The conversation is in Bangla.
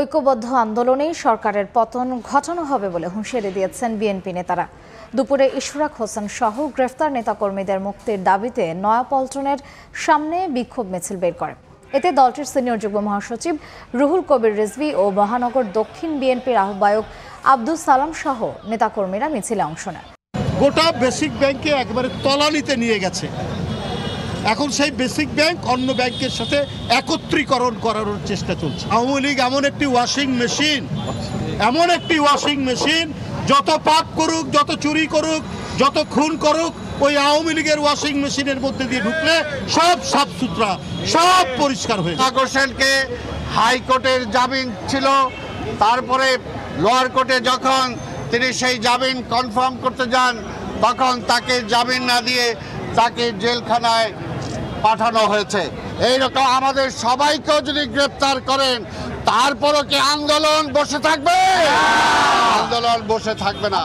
ঐক্যবদ্ধ আন্দোলনেই সরকারের পতন ঘটানো হবে বলে হুঁশিয়ারি দিয়েছেন বিএনপি নেতারা। দুপুরে ইশরাক হোসেন সহ গ্রেফতার নেতাকর্মীদের মুক্তির দাবিতে নয়াপল্টনের সামনে বিক্ষোভ মিছিল বের করে। এতে দলটির সিনিয়র যুগ্ম মহাসচিব রুহুল কবির রিজভী ও মহানগর দক্ষিণ বিএনপির আহ্বায়ক আব্দুল সালাম সহ নেতাকর্মীরা মিছিলে অংশ নেন। গোটা বেসিক ব্যাংকে একবারে তলানিতে নিয়ে গেছে। এখন সেই বেসিক ব্যাংক অন্য ব্যাংকের সাথে একত্রীকরণ করার চেষ্টা চলছে। আওয়ামী লীগ এমন একটি ওয়াশিং মেশিন, যত পাপ করুক, যত চুরি করুক, যত খুন করুক, ওই আওয়ামী লীগের ওয়াশিং মেশিনের মধ্যে দিয়ে ঢুকলে সব সাফ সুতরা, সব পরিষ্কার হয়ে যায়। হোসেনকে হাইকোর্টের জামিন ছিল, তারপরে লোয়ার কোর্টে যখন তিনি সেই জামিন কনফার্ম করতে যান, তখন তাকে জামিন না দিয়ে তাকে জেলখানায় পাঠানো হয়েছে। এইরকম আমাদের সবাইকেও যদি গ্রেপ্তার করেন, তারপরও কি আন্দোলন বসে থাকবে? আন্দোলন বসে থাকবে না।